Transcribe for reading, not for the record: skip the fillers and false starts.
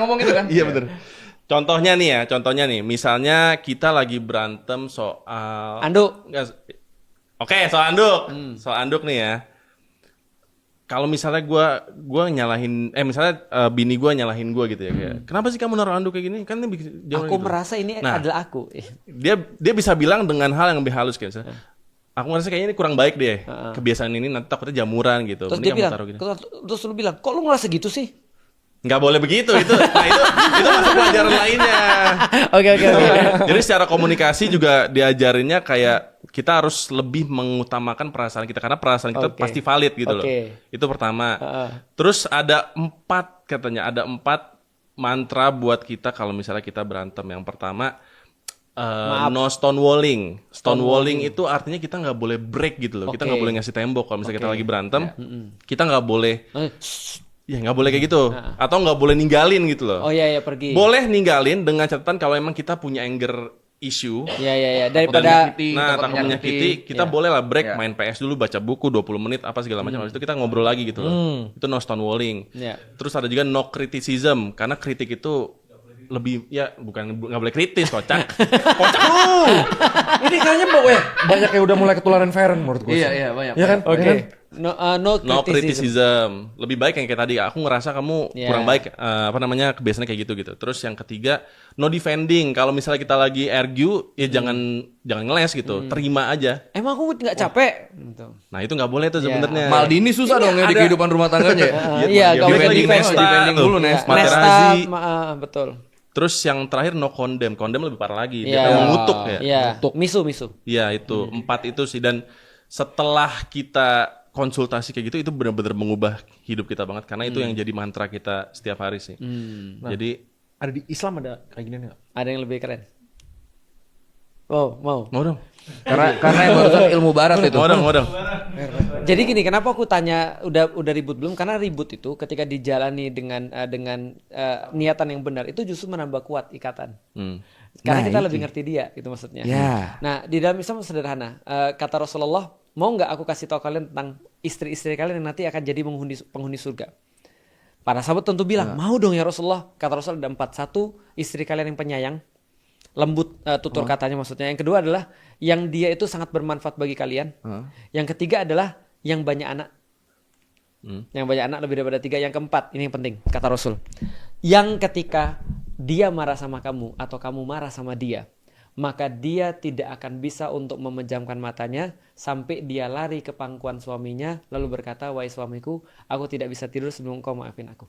ngomong gitu kan? Iya bener. Contohnya nih, misalnya kita lagi berantem soal Anduk. Oke, soal anduk. Soal anduk nih ya. Kalau misalnya gua nyalahin misalnya bini gua nyalahin gua gitu ya kayak, "Kenapa sih kamu naruh anduk kayak gini?" Kan ini Aku merasa ini Nah, adalah aku. dia bisa bilang dengan hal yang lebih halus kayak misalnya, "Aku merasa kayaknya ini kurang baik deh. Kebiasaan ini nanti takutnya jamuran gitu. Terus Mending dia kamu bilang, taruh gini." terus lu bilang, kok lu ngerasa gitu sih? Nggak boleh begitu itu. Nah, itu masuk pelajaran lainnya. Oke. Jadi secara komunikasi juga diajarinnya kayak kita harus lebih mengutamakan perasaan kita karena perasaan kita Oke. pasti valid gitu loh. Oke. Itu pertama. Terus ada 4 mantra buat kita kalau misalnya kita berantem. Yang pertama no stonewalling. Stonewalling itu artinya kita nggak boleh break gitu loh. Kita nggak boleh ngasih tembok kalau misalnya kita lagi berantem. Kita nggak boleh ya nggak boleh kayak gitu. Atau nggak boleh ninggalin gitu loh. Oh iya pergi. Boleh ninggalin dengan catatan kalau emang kita punya anger issue. Iya. Daripada Takut menyakiti, kita boleh lah break, main PS dulu, baca buku 20 menit apa segala macam. Habis itu kita ngobrol lagi gitu loh. Itu no stonewalling. Terus ada juga no criticism karena kritik itu lebih nggak boleh kritis, kocak. Kocak lu. Ini kayaknya banyak yang udah mulai ketularan Feren menurut gue. Iya, banyak. Iya kan? Oke. No No criticism. criticism. Lebih baik yang kayak tadi. Aku ngerasa kamu kurang baik. Kebiasaannya kayak gitu. Terus yang ketiga, no defending. Kalau misalnya kita lagi argue, ya jangan ngeles gitu. Terima aja. Emang aku nggak capek? Gitu. Nah itu nggak boleh tuh sebenarnya. Maldini susah dong ya di kehidupan rumah tangganya. Iya, gak boleh defending dulu Nesta, Materazzi. betul. Terus yang terakhir no condemn. Condemn lebih parah lagi. Iya. Dia mengutuk ya. Iya. Misu. Iya itu 4 itu sih. Dan setelah kita konsultasi kayak gitu, itu benar-benar mengubah hidup kita banget karena itu yang jadi mantra kita setiap hari sih. Nah, Jadi ada di Islam ada kayak gini nggak? Ada yang lebih keren. Mau. mau dong. Karena yang barusan ilmu barat itu. Mau dong. Jadi gini, kenapa aku tanya udah ribut belum? Karena ribut itu ketika dijalani dengan niatan yang benar itu justru menambah kuat ikatan. Karena kita lebih ngerti dia, gitu maksudnya. Ya. Nah, di dalam Islam sederhana. Kata Rasulullah, mau nggak aku kasih tahu kalian tentang istri-istri kalian yang nanti akan jadi penghuni surga? Para sahabat tentu bilang, mau dong ya Rasulullah. Kata Rasulullah ada 4. 1, istri kalian yang penyayang, lembut tutur katanya maksudnya. Yang kedua adalah yang dia itu sangat bermanfaat bagi kalian. Yang ketiga adalah yang banyak anak. Yang banyak anak lebih daripada 3. Yang keempat, ini yang penting kata Rasul, yang ketika dia marah sama kamu atau kamu marah sama dia, maka dia tidak akan bisa untuk memejamkan matanya sampai dia lari ke pangkuan suaminya lalu berkata, wahai suamiku, aku tidak bisa tidur sebelum kau maafin aku.